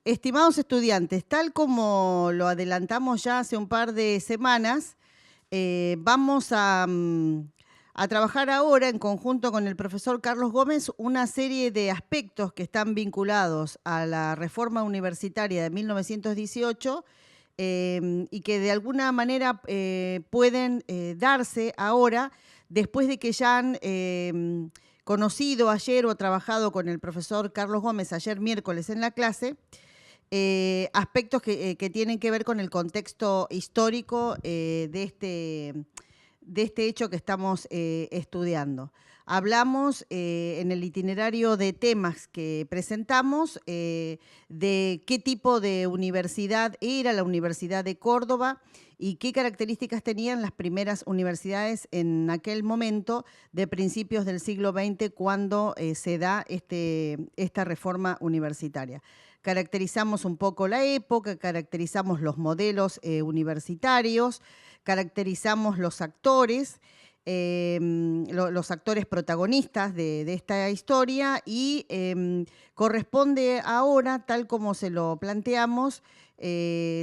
Estimados estudiantes, tal como lo adelantamos ya hace un par de semanas, vamos a trabajar ahora en conjunto con el profesor Carlos Gómez una serie de aspectos que están vinculados a la reforma universitaria de 1918 y que de alguna manera pueden darse ahora después de que ya han conocido ayer o trabajado con el profesor Carlos Gómez ayer miércoles en la clase. Aspectos que tienen que ver con el contexto histórico de este hecho que estamos estudiando. Hablamos en el itinerario de temas que presentamos de qué tipo de universidad era la Universidad de Córdoba y qué características tenían las primeras universidades en aquel momento de principios del siglo XX cuando se da esta reforma universitaria. Caracterizamos un poco la época, caracterizamos los modelos universitarios, caracterizamos los actores, los actores protagonistas de esta historia y corresponde ahora, tal como se lo planteamos,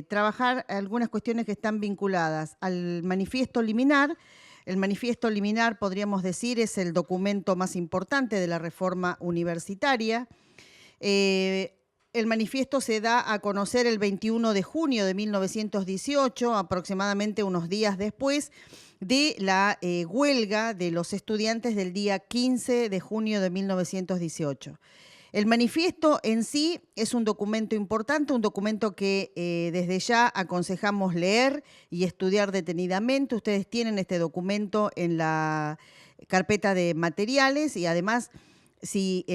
trabajar algunas cuestiones que están vinculadas al manifiesto liminar. El manifiesto liminar, podríamos decir, es el documento más importante de la reforma universitaria. El manifiesto se da a conocer el 21 de junio de 1918, aproximadamente unos días después de la huelga de los estudiantes del día 15 de junio de 1918. El manifiesto en sí es un documento importante, un documento que desde ya aconsejamos leer y estudiar detenidamente. Ustedes tienen este documento en la carpeta de materiales y además, si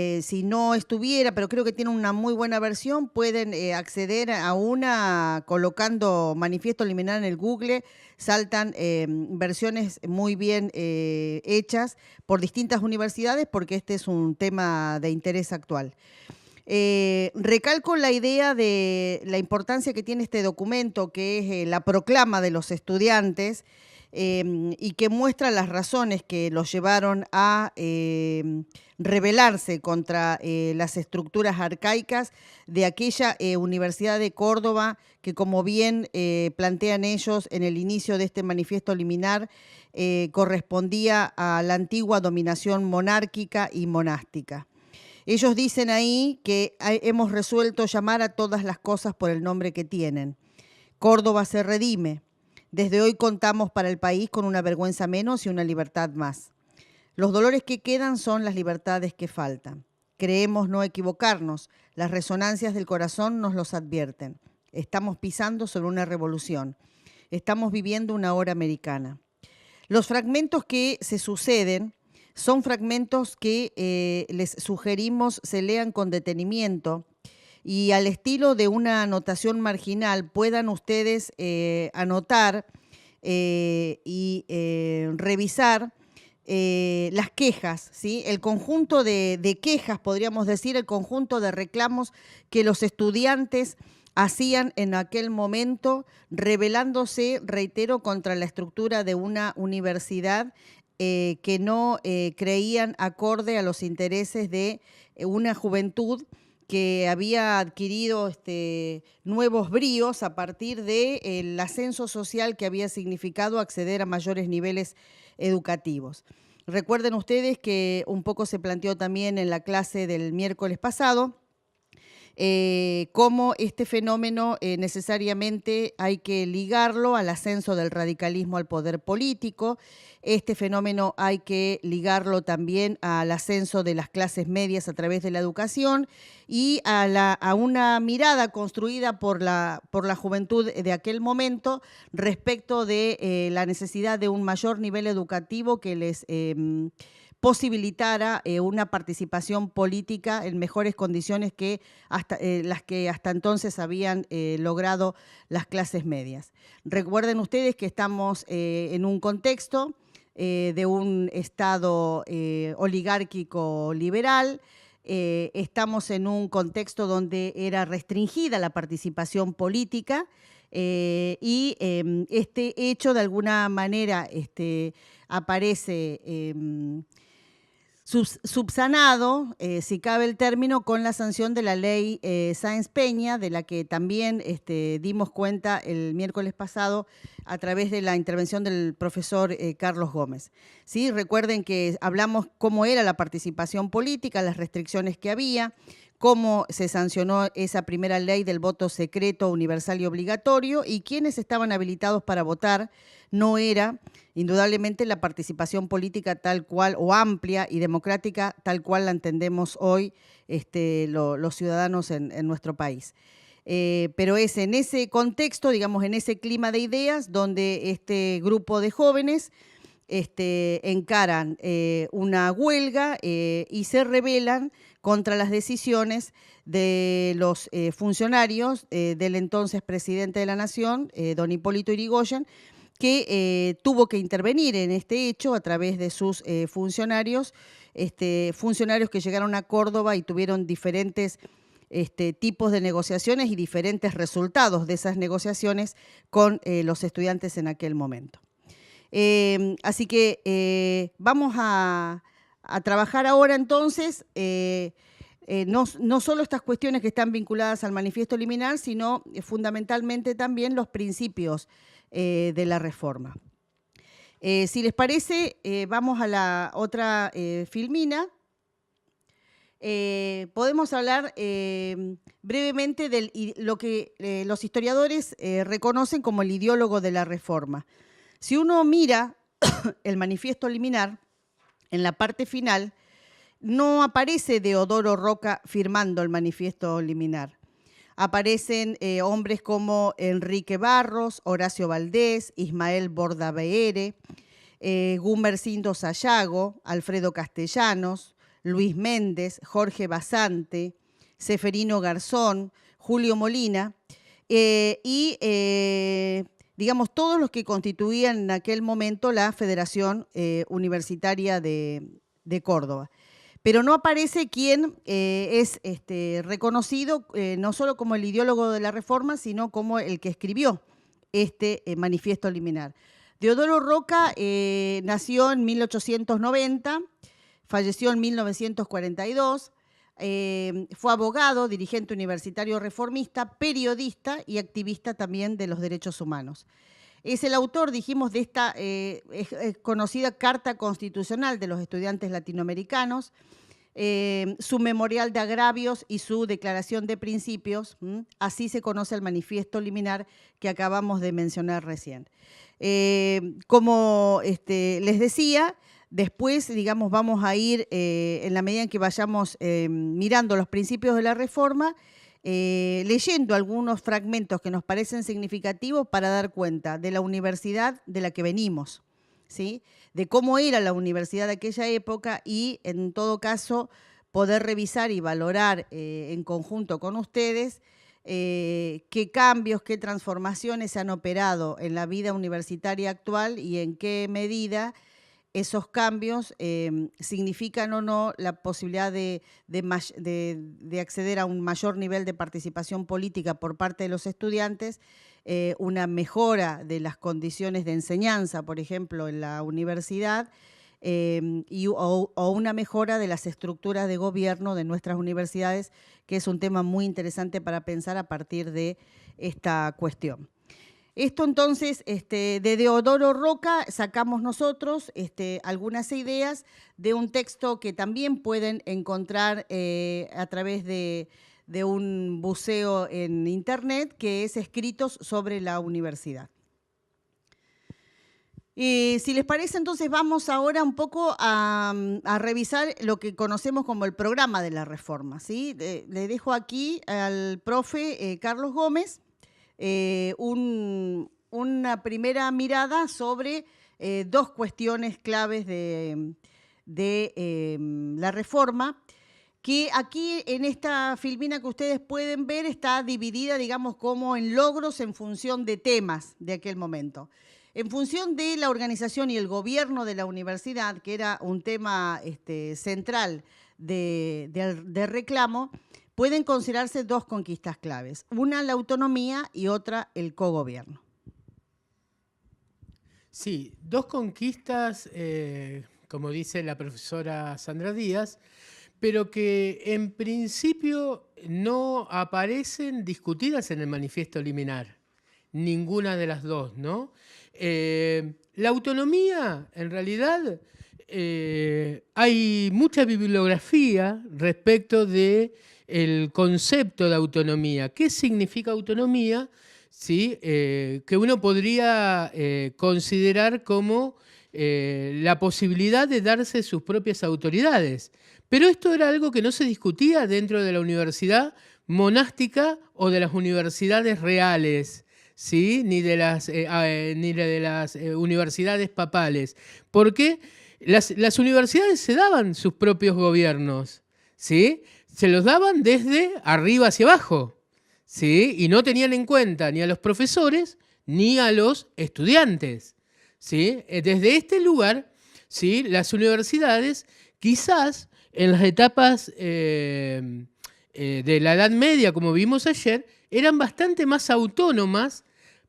no estuviera, pero creo que tiene una muy buena versión, pueden acceder a una colocando manifiesto liminar en el Google, saltan versiones muy bien hechas por distintas universidades porque este es un tema de interés actual. Recalco la idea de la importancia que tiene este documento, que es la proclama de los estudiantes, y que muestra las razones que los llevaron a rebelarse contra las estructuras arcaicas de aquella Universidad de Córdoba que, como bien plantean ellos en el inicio de este manifiesto liminar, correspondía a la antigua dominación monárquica y monástica. Ellos dicen ahí que hemos resuelto llamar a todas las cosas por el nombre que tienen. Córdoba se redime. Desde hoy contamos para el país con una vergüenza menos y una libertad más. Los dolores que quedan son las libertades que faltan. Creemos no equivocarnos. Las resonancias del corazón nos los advierten. Estamos pisando sobre una revolución. Estamos viviendo una hora americana. Los fragmentos que se suceden son fragmentos que les sugerimos se lean con detenimiento y al estilo de una anotación marginal puedan ustedes anotar y revisar las quejas, ¿sí? El conjunto de quejas, podríamos decir, el conjunto de reclamos que los estudiantes hacían en aquel momento, rebelándose, reitero, contra la estructura de una universidad que no creían acorde a los intereses de una juventud que había adquirido nuevos bríos a partir del ascenso social que había significado acceder a mayores niveles educativos. Recuerden ustedes que un poco se planteó también en la clase del miércoles pasado, cómo este fenómeno necesariamente hay que ligarlo al ascenso del radicalismo al poder político. Este fenómeno hay que ligarlo también al ascenso de las clases medias a través de la educación y a una mirada construida por la juventud de aquel momento respecto de la necesidad de un mayor nivel educativo que les posibilitara una participación política en mejores condiciones que las que hasta entonces habían logrado las clases medias. Recuerden ustedes que estamos en un contexto de un Estado oligárquico liberal, estamos en un contexto donde era restringida la participación política y este hecho de alguna manera aparece subsanado, si cabe el término, con la sanción de la ley Sáenz Peña, de la que también dimos cuenta el miércoles pasado a través de la intervención del profesor Carlos Gómez. ¿Sí? Recuerden que hablamos cómo era la participación política, las restricciones que había, cómo se sancionó esa primera ley del voto secreto, universal y obligatorio, y quiénes estaban habilitados para votar. No era indudablemente la participación política tal cual, o amplia y democrática tal cual la entendemos hoy los ciudadanos en nuestro país. Pero es en ese contexto, digamos, en ese clima de ideas, donde este grupo de jóvenes encaran una huelga y se rebelan contra las decisiones de los funcionarios del entonces presidente de la Nación, don Hipólito Yrigoyen, que tuvo que intervenir en este hecho a través de sus funcionarios, funcionarios que llegaron a Córdoba y tuvieron diferentes tipos de negociaciones y diferentes resultados de esas negociaciones con los estudiantes en aquel momento. Así que vamos a trabajar ahora entonces no solo estas cuestiones que están vinculadas al manifiesto liminal, sino fundamentalmente también los principios de la reforma. Si les parece, vamos a la otra filmina. Podemos hablar brevemente de lo que los historiadores reconocen como el ideólogo de la reforma. Si uno mira el manifiesto liminar, en la parte final, no aparece Deodoro Roca firmando el manifiesto liminar. Aparecen hombres como Enrique Barros, Horacio Valdés, Ismael Bordaberry, Gumersindo Sayago, Alfredo Castellanos, Luis Méndez, Jorge Basante, Seferino Garzón, Julio Molina digamos, todos los que constituían en aquel momento la Federación Universitaria de Córdoba. Pero no aparece quien es reconocido no solo como el ideólogo de la reforma, sino como el que escribió este manifiesto liminar. Deodoro Roca nació en 1890, falleció en 1942, fue abogado, dirigente universitario reformista, periodista y activista también de los derechos humanos. Es el autor, dijimos, de esta conocida Carta Constitucional de los Estudiantes Latinoamericanos, su memorial de agravios y su declaración de principios. Así se conoce el manifiesto liminar que acabamos de mencionar recién. Como les decía, después, digamos, vamos a ir, en la medida en que vayamos mirando los principios de la reforma, leyendo algunos fragmentos que nos parecen significativos para dar cuenta de la universidad de la que venimos, ¿sí? De cómo era la universidad de aquella época y, en todo caso, poder revisar y valorar en conjunto con ustedes qué cambios, qué transformaciones se han operado en la vida universitaria actual y en qué medida esos cambios significan o no la posibilidad de acceder a un mayor nivel de participación política por parte de los estudiantes, una mejora de las condiciones de enseñanza, por ejemplo, en la universidad, o una mejora de las estructuras de gobierno de nuestras universidades, que es un tema muy interesante para pensar a partir de esta cuestión. Esto entonces, de Deodoro Roca sacamos nosotros algunas ideas de un texto que también pueden encontrar a través de un buceo en internet, que es Escritos sobre la Universidad. Si les parece, entonces vamos ahora un poco a revisar lo que conocemos como el programa de la reforma, ¿sí? Le dejo aquí al profe Carlos Gómez una primera mirada sobre dos cuestiones claves de la reforma, que aquí en esta filmina que ustedes pueden ver está dividida, digamos, como en logros en función de temas de aquel momento. En función de la organización y el gobierno de la universidad, que era un tema central de reclamo, pueden considerarse dos conquistas claves. Una, la autonomía, y otra, el cogobierno. Sí, dos conquistas como dice la profesora Sandra Díaz, pero que en principio no aparecen discutidas en el manifiesto liminar, ninguna de las dos, ¿no? La autonomía, en realidad, hay mucha bibliografía respecto de el concepto de autonomía. ¿Qué significa autonomía? ¿Sí? Que uno podría considerar como la posibilidad de darse sus propias autoridades. Pero esto era algo que no se discutía dentro de la universidad monástica o de las universidades reales, ¿sí? Ni de las universidades papales. Porque las universidades se daban sus propios gobiernos, ¿sí? Se los daban desde arriba hacia abajo, ¿sí? Y no tenían en cuenta ni a los profesores ni a los estudiantes, ¿sí? Desde este lugar, ¿sí? Las universidades quizás en las etapas de la Edad Media, como vimos ayer, eran bastante más autónomas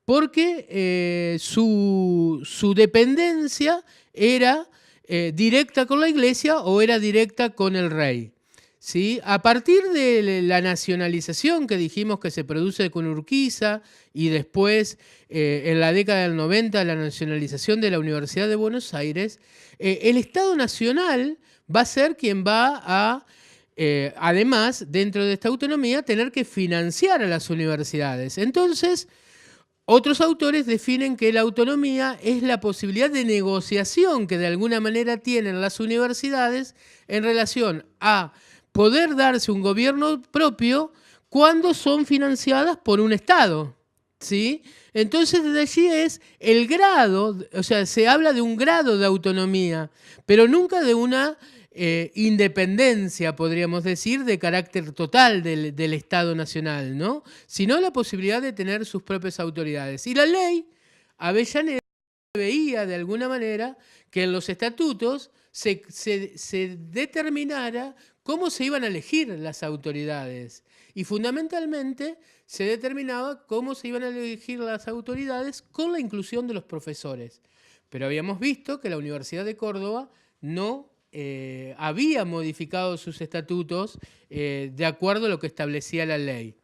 porque su dependencia era directa con la iglesia o era directa con el rey. ¿Sí? A partir de la nacionalización que dijimos que se produce con Urquiza y después en la década del 90 la nacionalización de la Universidad de Buenos Aires, el Estado Nacional va a ser quien va a, además, dentro de esta autonomía, tener que financiar a las universidades. Entonces, otros autores definen que la autonomía es la posibilidad de negociación que de alguna manera tienen las universidades en relación a poder darse un gobierno propio cuando son financiadas por un Estado, ¿sí? Entonces, desde allí es el grado, o sea, se habla de un grado de autonomía, pero nunca de una independencia, podríamos decir, de carácter total del Estado Nacional, ¿no? Sino la posibilidad de tener sus propias autoridades. Y la ley Avellaneda veía de alguna manera que en los estatutos se determinara cómo se iban a elegir las autoridades. Y fundamentalmente se determinaba cómo se iban a elegir las autoridades con la inclusión de los profesores. Pero habíamos visto que la Universidad de Córdoba no había modificado sus estatutos de acuerdo a lo que establecía la ley.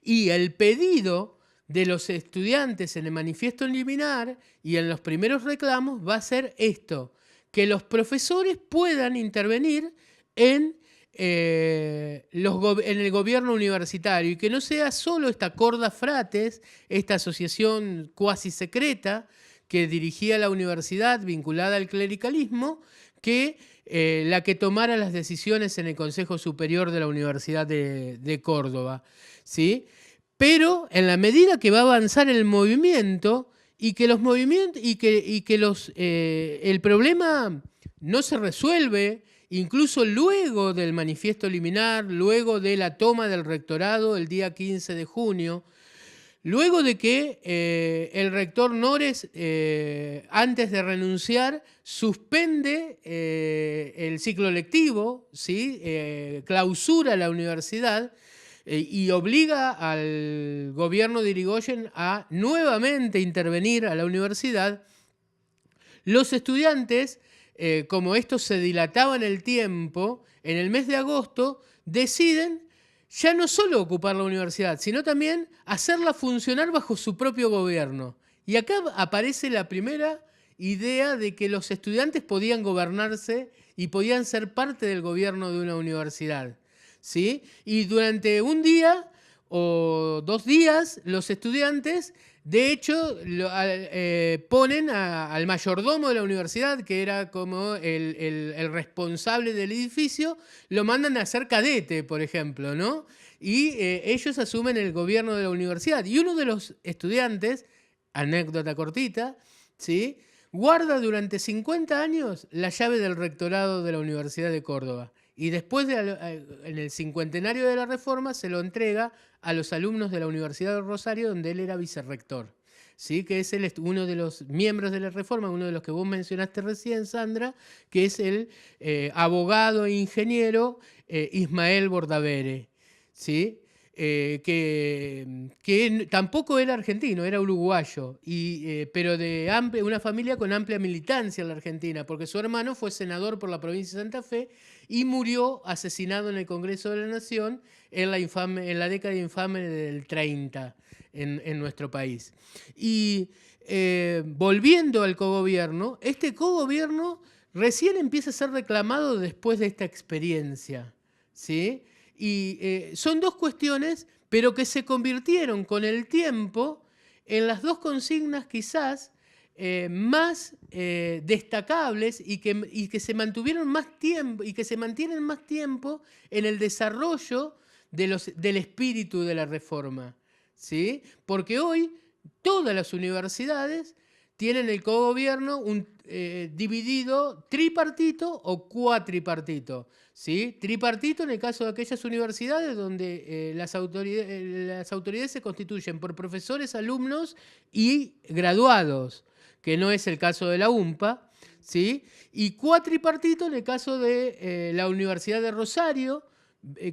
Y el pedido de los estudiantes en el manifiesto liminar y en los primeros reclamos va a ser esto, que los profesores puedan intervenir en el gobierno universitario y que no sea solo esta Corda Frates, esta asociación cuasi secreta que dirigía la universidad vinculada al clericalismo, que la que tomara las decisiones en el Consejo Superior de la Universidad de Córdoba, ¿sí? Pero en la medida que va a avanzar el movimiento y que los movimientos el problema no se resuelve, incluso luego del manifiesto liminar, luego de la toma del rectorado el día 15 de junio, luego de que el rector Nores, antes de renunciar, suspende el ciclo lectivo, ¿sí? Clausura la universidad y obliga al gobierno de Irigoyen a nuevamente intervenir a la universidad, los estudiantes, como esto se dilataba en el tiempo, en el mes de agosto deciden ya no solo ocupar la universidad, sino también hacerla funcionar bajo su propio gobierno. Y acá aparece la primera idea de que los estudiantes podían gobernarse y podían ser parte del gobierno de una universidad, ¿sí? Y durante un día o 2 días, los estudiantes, de hecho, ponen al mayordomo de la universidad, que era como el responsable del edificio, lo mandan a ser cadete, por ejemplo, ¿no? Y ellos asumen el gobierno de la universidad. Y uno de los estudiantes, anécdota cortita, ¿sí?, guarda durante 50 años la llave del rectorado de la Universidad de Córdoba. Y después, en el cincuentenario de la Reforma, se lo entrega a los alumnos de la Universidad de Rosario, donde él era vicerrector, ¿sí? Que es uno de los miembros de la Reforma, uno de los que vos mencionaste recién, Sandra, que es el abogado e ingeniero Ismael Bordavere, ¿sí? que tampoco era argentino, era uruguayo, pero de una familia con amplia militancia en la Argentina, porque su hermano fue senador por la provincia de Santa Fe y murió asesinado en el Congreso de la Nación en la década infame del 30 en nuestro país. Y volviendo al cogobierno, este cogobierno recién empieza a ser reclamado después de esta experiencia, ¿sí? Y son dos cuestiones, pero que se convirtieron con el tiempo en las dos consignas quizás más destacables y que se mantuvieron más tiempo y que se mantienen más tiempo en el desarrollo del espíritu de la reforma, ¿sí? Porque hoy todas las universidades tienen el cogobierno dividido tripartito o cuatripartito, ¿sí? Tripartito en el caso de aquellas universidades donde las autoridades se constituyen por profesores, alumnos y graduados, que no es el caso de la UMPA, ¿sí? Y cuatripartito en el caso de la Universidad de Rosario,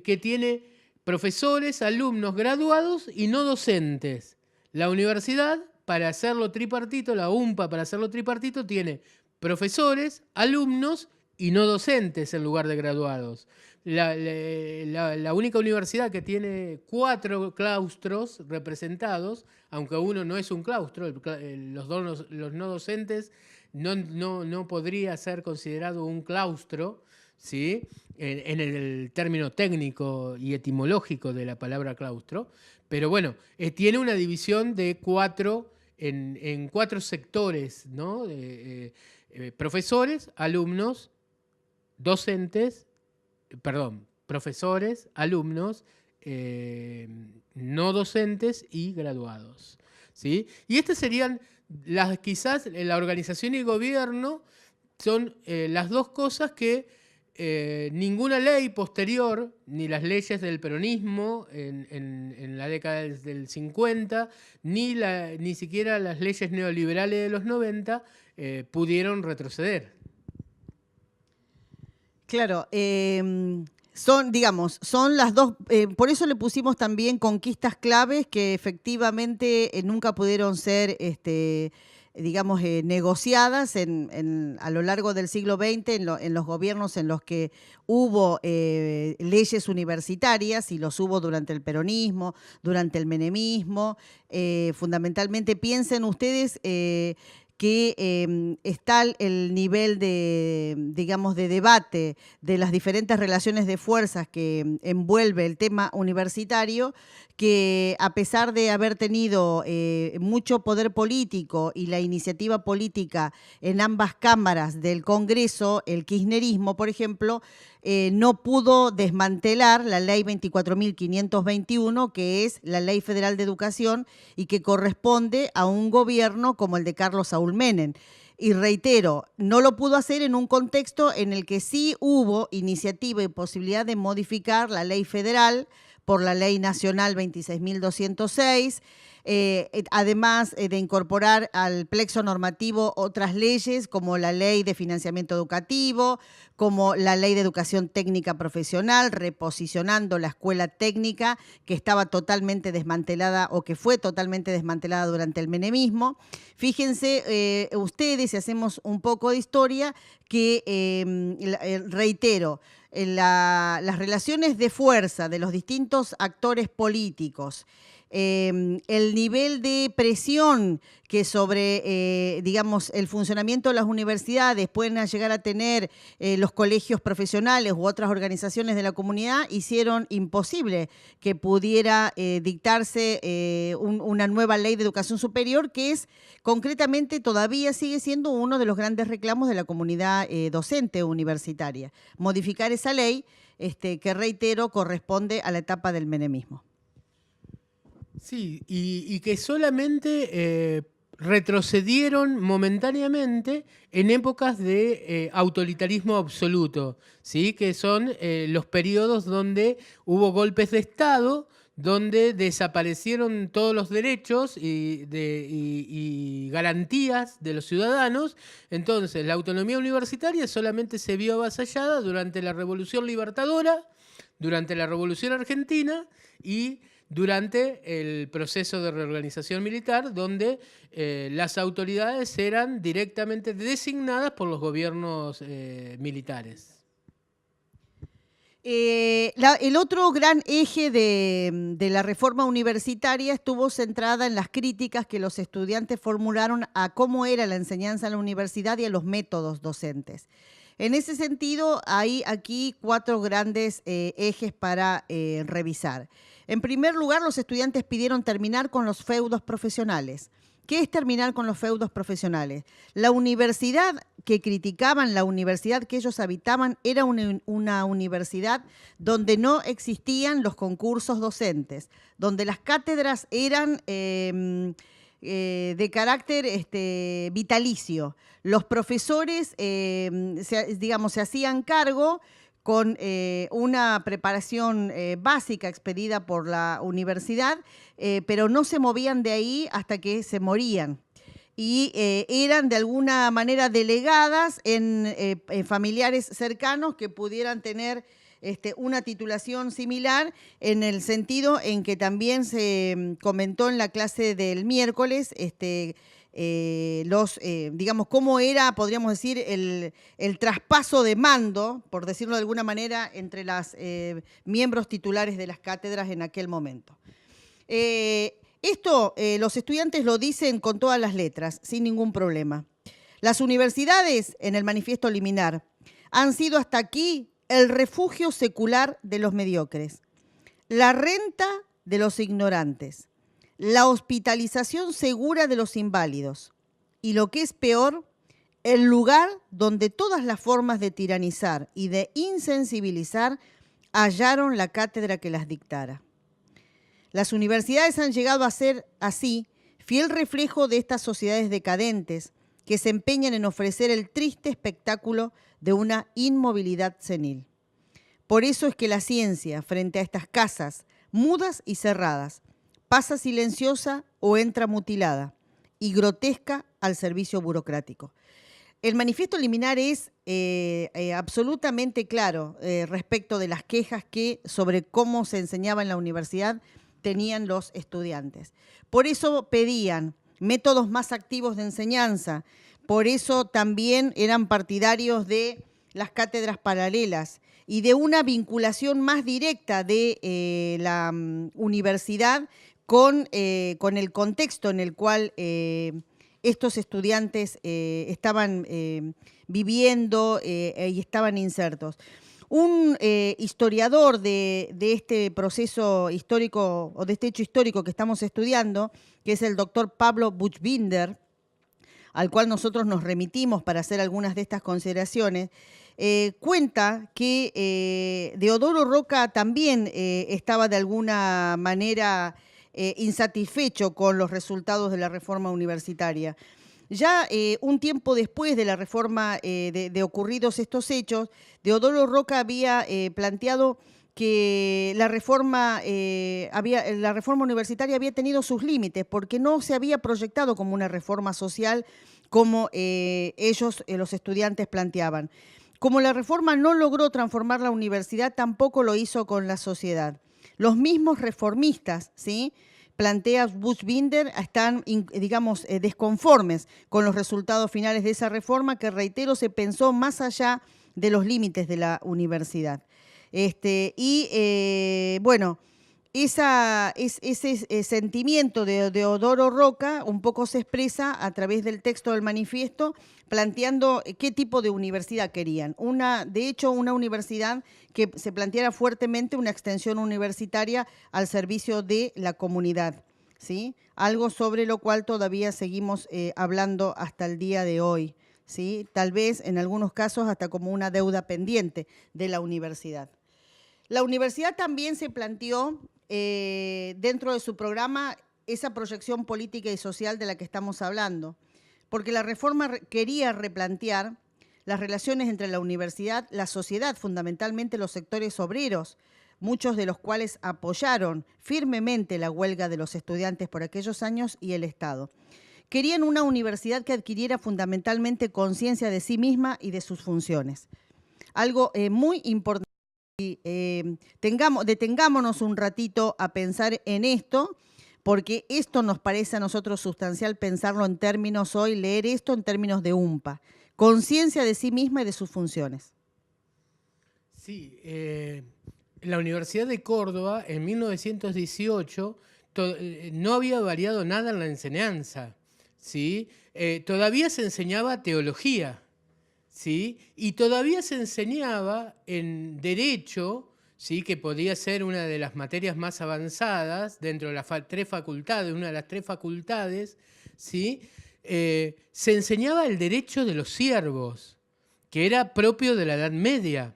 que tiene profesores, alumnos, graduados y no docentes. La universidad, para hacerlo tripartito, la UMPA para hacerlo tripartito, tiene profesores, alumnos y no docentes en lugar de graduados. La única universidad que tiene 4 claustros representados, aunque uno no es un claustro, los no docentes no podría ser considerado un claustro, ¿sí? En el término técnico y etimológico de la palabra claustro, pero bueno, tiene una división de 4 en 4 sectores, ¿no? Profesores, alumnos, docentes, profesores, alumnos, no docentes y graduados, ¿sí? Y estas serían quizás la organización y el gobierno son las dos cosas que ninguna ley posterior, ni las leyes del peronismo en la década del 50, ni siquiera las leyes neoliberales de los 90 pudieron retroceder. Claro, son las dos, por eso le pusimos también conquistas claves que efectivamente nunca pudieron ser negociadas a lo largo del siglo XX en los gobiernos en los que hubo leyes universitarias, y los hubo durante el peronismo, durante el menemismo. Fundamentalmente piensen ustedes que está el nivel de debate de las diferentes relaciones de fuerzas que envuelve el tema universitario, que a pesar de haber tenido mucho poder político y la iniciativa política en ambas cámaras del Congreso, el kirchnerismo, por ejemplo, no pudo desmantelar la ley 24.521, que es la Ley Federal de Educación y que corresponde a un gobierno como el de Carlos Saúl Menem. Y reitero, no lo pudo hacer en un contexto en el que sí hubo iniciativa y posibilidad de modificar la ley federal por la Ley Nacional 26.206, además de incorporar al plexo normativo otras leyes como la Ley de Financiamiento Educativo, como la Ley de Educación Técnica Profesional, reposicionando la escuela técnica que estaba totalmente desmantelada o que fue totalmente desmantelada durante el menemismo. Fíjense ustedes, si hacemos un poco de historia, que reitero, las relaciones de fuerza de los distintos actores políticos, el nivel de presión que sobre, el funcionamiento de las universidades pueden llegar a tener los colegios profesionales u otras organizaciones de la comunidad, hicieron imposible que pudiera dictarse una nueva ley de educación superior, que es concretamente todavía sigue siendo uno de los grandes reclamos de la comunidad docente universitaria. Modificar esa ley que, reitero, corresponde a la etapa del menemismo. Sí, y que solamente retrocedieron momentáneamente en épocas de autoritarismo absoluto, ¿sí? Que son los periodos donde hubo golpes de Estado, donde desaparecieron todos los derechos y garantías de los ciudadanos. Entonces, la autonomía universitaria solamente se vio avasallada durante la Revolución Libertadora, durante la Revolución Argentina y durante el proceso de reorganización militar, donde las autoridades eran directamente designadas por los gobiernos militares. El otro gran eje de la reforma universitaria estuvo centrada en las críticas que los estudiantes formularon a cómo era la enseñanza en la universidad y a los métodos docentes. En ese sentido, hay aquí 4 grandes ejes para revisar. En primer lugar, los estudiantes pidieron terminar con los feudos profesionales. ¿Qué es terminar con los feudos profesionales? La universidad que criticaban, la universidad que ellos habitaban, era una universidad donde no existían los concursos docentes, donde las cátedras eran de carácter vitalicio. Los profesores, se hacían cargo con una preparación básica expedida por la universidad, pero no se movían de ahí hasta que se morían. Y eran de alguna manera delegadas en familiares cercanos que pudieran tener una titulación similar, en el sentido en que también se comentó en la clase del miércoles digamos, cómo era, podríamos decir, el traspaso de mando, por decirlo de alguna manera, entre los miembros titulares de las cátedras en aquel momento. Esto los estudiantes lo dicen con todas las letras, sin ningún problema. Las universidades, en el manifiesto liminar, han sido hasta aquí el refugio secular de los mediocres, la renta de los ignorantes, la hospitalización segura de los inválidos y, lo que es peor, el lugar donde todas las formas de tiranizar y de insensibilizar hallaron la cátedra que las dictara. Las universidades han llegado a ser, así, fiel reflejo de estas sociedades decadentes que se empeñan en ofrecer el triste espectáculo de una inmovilidad senil. Por eso es que la ciencia, frente a estas casas mudas y cerradas, pasa silenciosa o entra mutilada y grotesca al servicio burocrático. El manifiesto liminar es absolutamente claro respecto de las quejas que sobre cómo se enseñaba en la universidad tenían los estudiantes. Por eso pedían métodos más activos de enseñanza, por eso también eran partidarios de las cátedras paralelas y de una vinculación más directa de la universidad con el contexto en el cual estos estudiantes estaban viviendo y estaban insertos. Un historiador de este proceso histórico o de este hecho histórico que estamos estudiando, que es el doctor Pablo Buchbinder, al cual nosotros nos remitimos para hacer algunas de estas consideraciones, cuenta que Deodoro Roca también estaba de alguna manera insatisfecho con los resultados de la reforma universitaria. Ya un tiempo después de la reforma, de ocurridos estos hechos, Deodoro Roca había planteado que la reforma universitaria había tenido sus límites porque no se había proyectado como una reforma social como ellos, los estudiantes, planteaban. Como la reforma no logró transformar la universidad, tampoco lo hizo con la sociedad. Los mismos reformistas, ¿sí?, plantea Buchbinder, están, digamos, desconformes con los resultados finales de esa reforma que, reitero, se pensó más allá de los límites de la universidad. Bueno, ese sentimiento de Deodoro Roca un poco se expresa a través del texto del manifiesto, planteando qué tipo de universidad querían. De hecho, una universidad que se planteara fuertemente una extensión universitaria al servicio de la comunidad, ¿sí? Algo sobre lo cual todavía seguimos hablando hasta el día de hoy, ¿sí? Tal vez en algunos casos hasta como una deuda pendiente de la universidad. La universidad también se planteó dentro de su programa esa proyección política y social de la que estamos hablando, porque la reforma quería replantear las relaciones entre la universidad, la sociedad, fundamentalmente los sectores obreros, muchos de los cuales apoyaron firmemente la huelga de los estudiantes por aquellos años, y el Estado. Querían una universidad que adquiriera fundamentalmente conciencia de sí misma y de sus funciones. Algo muy importante. Detengámonos un ratito a pensar en esto, porque esto nos parece a nosotros sustancial pensarlo en términos hoy, leer esto en términos de UMPA, conciencia de sí misma y de sus funciones. Sí, la Universidad de Córdoba en 1918 no había variado nada en la enseñanza, ¿sí? Todavía se enseñaba teología, ¿sí? Y todavía se enseñaba en derecho, ¿sí? Que podía ser una de las materias más avanzadas dentro de las tres facultades, una de las tres facultades, ¿sí? Se enseñaba el derecho de los siervos, que era propio de la Edad Media,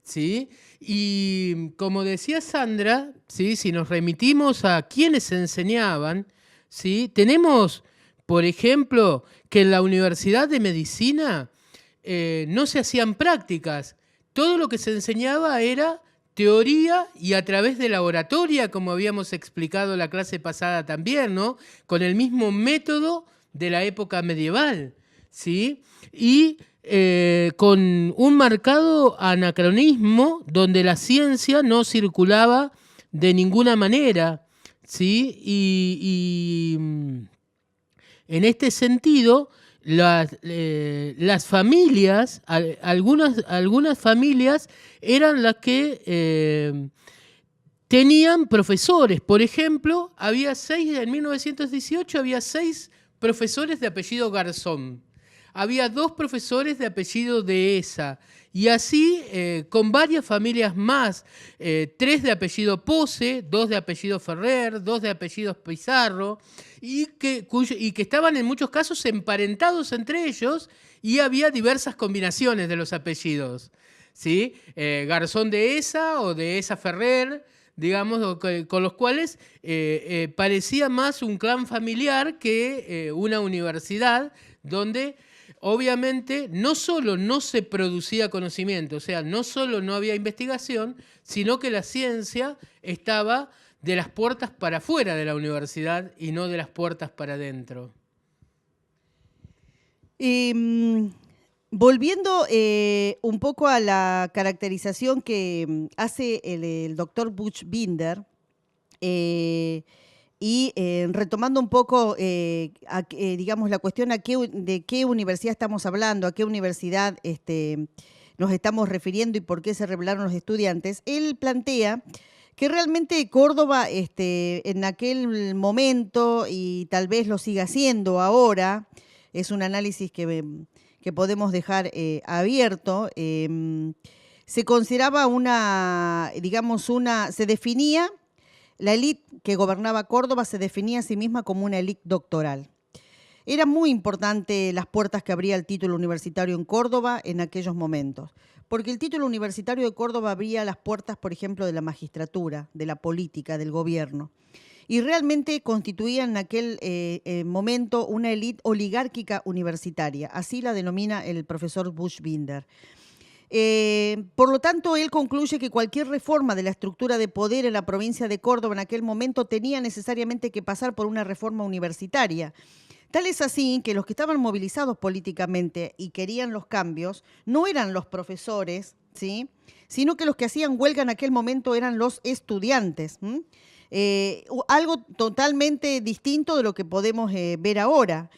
¿sí? Y como decía Sandra, ¿sí? Si nos remitimos a quienes enseñaban, ¿sí? Tenemos, por ejemplo, que en la Universidad de Medicina no se hacían prácticas. Todo lo que se enseñaba era teoría y a través de la oratoria, como habíamos explicado la clase pasada también, ¿no? Con el mismo método de la época medieval, ¿sí? Y con un marcado anacronismo donde la ciencia no circulaba de ninguna manera, ¿sí? Y en este sentido, las familias, algunas familias eran las que tenían profesores. Por ejemplo, en 1918 había 6 profesores de apellido Garzón. Había 2 profesores de apellido Dehesa, y así con varias familias más, 3 de apellido Pose, 2 de apellido Ferrer, 2 de apellido Pizarro, y que estaban en muchos casos emparentados entre ellos, y había diversas combinaciones de los apellidos, ¿sí? Garzón Dehesa o Dehesa Ferrer, digamos, con los cuales parecía más un clan familiar que una universidad donde obviamente no solo no se producía conocimiento, o sea, no solo no había investigación, sino que la ciencia estaba de las puertas para afuera de la universidad y no de las puertas para adentro. Volviendo un poco a la caracterización que hace el doctor Buchbinder, y retomando un poco, digamos, la cuestión de qué universidad estamos hablando, a qué universidad nos estamos refiriendo y por qué se rebelaron los estudiantes, él plantea que realmente Córdoba en aquel momento, y tal vez lo siga haciendo ahora, es un análisis que podemos dejar abierto, se consideraba se definía. La élite que gobernaba Córdoba se definía a sí misma como una élite doctoral. Era muy importante las puertas que abría el título universitario en Córdoba en aquellos momentos, porque el título universitario de Córdoba abría las puertas, por ejemplo, de la magistratura, de la política, del gobierno, y realmente constituía en aquel momento una élite oligárquica universitaria, así la denomina el profesor Buchbinder. Por lo tanto, él concluye que cualquier reforma de la estructura de poder en la provincia de Córdoba en aquel momento tenía necesariamente que pasar por una reforma universitaria. Tal es así que los que estaban movilizados políticamente y querían los cambios no eran los profesores, ¿sí?, sino que los que hacían huelga en aquel momento eran los estudiantes. Algo totalmente distinto de lo que podemos ver ahora.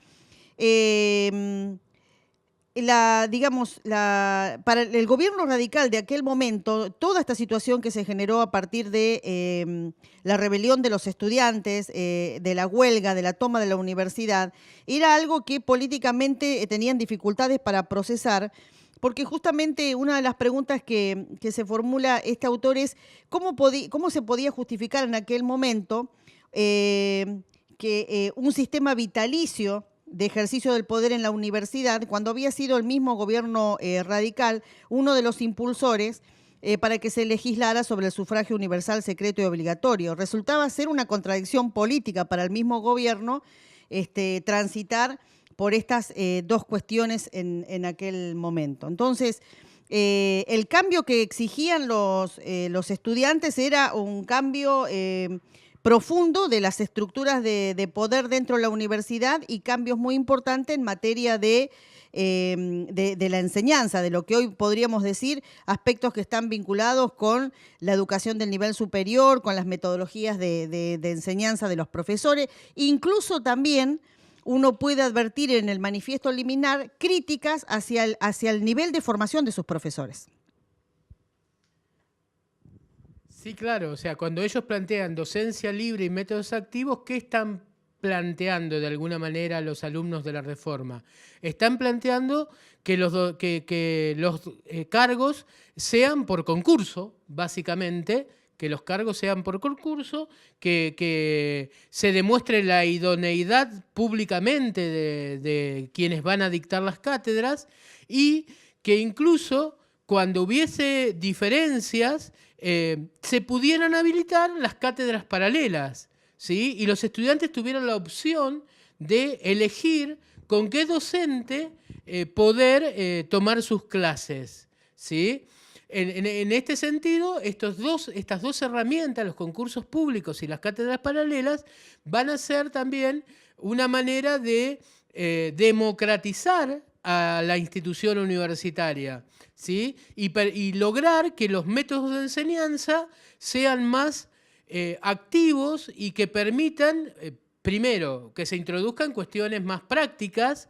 Para el gobierno radical de aquel momento, toda esta situación que se generó a partir de la rebelión de los estudiantes, de la huelga, de la toma de la universidad, era algo que políticamente tenían dificultades para procesar, porque justamente una de las preguntas que se formula este autor es cómo se podía justificar en aquel momento que un sistema vitalicio de ejercicio del poder en la universidad, cuando había sido el mismo gobierno radical uno de los impulsores para que se legislara sobre el sufragio universal, secreto y obligatorio. Resultaba ser una contradicción política para el mismo gobierno transitar por estas dos cuestiones en aquel momento. Entonces, el cambio que exigían los estudiantes era un cambio profundo de las estructuras de poder dentro de la universidad y cambios muy importantes en materia de la enseñanza, de lo que hoy podríamos decir aspectos que están vinculados con la educación del nivel superior, con las metodologías de enseñanza de los profesores, incluso también uno puede advertir en el manifiesto liminar críticas hacia el nivel de formación de sus profesores. Sí, claro, o sea, cuando ellos plantean docencia libre y métodos activos, ¿qué están planteando de alguna manera los alumnos de la reforma? Están planteando que los cargos sean por concurso, básicamente, que los cargos sean por concurso, que se demuestre la idoneidad públicamente de quienes van a dictar las cátedras y que incluso cuando hubiese diferencias se pudieran habilitar las cátedras paralelas, ¿sí? Y los estudiantes tuvieran la opción de elegir con qué docente poder tomar sus clases, ¿sí? En este sentido, estas dos herramientas, los concursos públicos y las cátedras paralelas, van a ser también una manera de democratizar a la institución universitaria, ¿sí? Y lograr que los métodos de enseñanza sean más activos y que permitan, primero, que se introduzcan cuestiones más prácticas,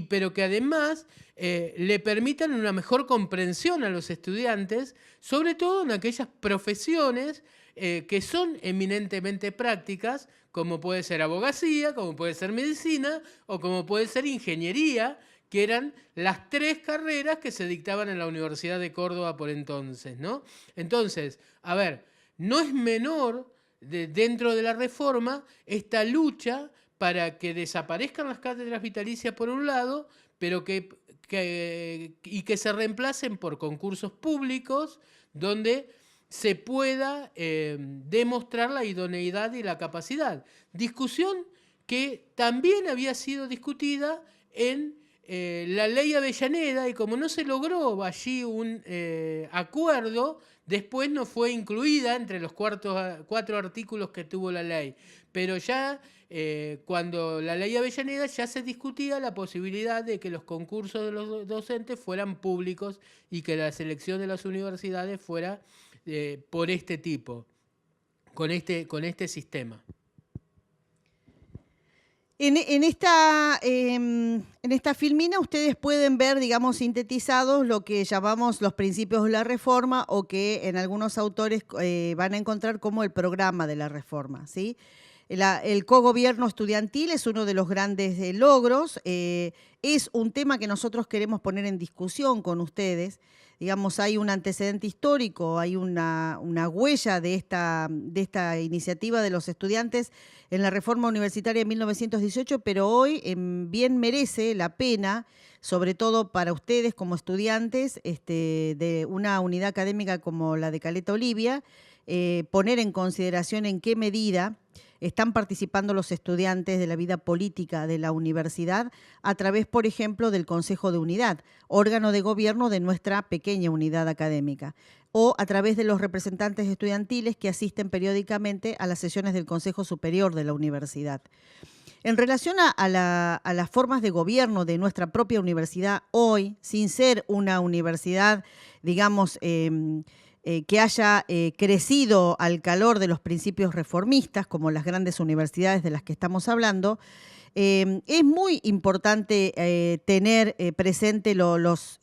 pero que además le permitan una mejor comprensión a los estudiantes, sobre todo en aquellas profesiones que son eminentemente prácticas, como puede ser abogacía, como puede ser medicina o como puede ser ingeniería, que eran las 3 carreras que se dictaban en la Universidad de Córdoba por entonces, ¿no? Entonces, a ver, no es menor dentro de la reforma esta lucha para que desaparezcan las cátedras vitalicias por un lado, pero que se reemplacen por concursos públicos donde se pueda demostrar la idoneidad y la capacidad. Discusión que también había sido discutida en la ley Avellaneda, y como no se logró allí un acuerdo, después no fue incluida entre los 4 artículos que tuvo la ley. Pero ya cuando la ley Avellaneda ya se discutía la posibilidad de que los concursos de los docentes fueran públicos y que la selección de las universidades fuera por este tipo, con este sistema. En esta filmina ustedes pueden ver, digamos, sintetizados lo que llamamos los principios de la reforma o que en algunos autores van a encontrar como el programa de la reforma, ¿sí? El cogobierno estudiantil es uno de los grandes logros, es un tema que nosotros queremos poner en discusión con ustedes. Digamos, hay un antecedente histórico, hay una huella de esta iniciativa de los estudiantes en la reforma universitaria de 1918, pero hoy bien merece la pena, sobre todo para ustedes como estudiantes de una unidad académica como la de Caleta Olivia, poner en consideración en qué medida están participando los estudiantes de la vida política de la universidad a través, por ejemplo, del Consejo de Unidad, órgano de gobierno de nuestra pequeña unidad académica, o a través de los representantes estudiantiles que asisten periódicamente a las sesiones del Consejo Superior de la universidad. En relación a las formas de gobierno de nuestra propia universidad hoy, sin ser una universidad, digamos, que haya crecido al calor de los principios reformistas, como las grandes universidades de las que estamos hablando, es muy importante tener presente los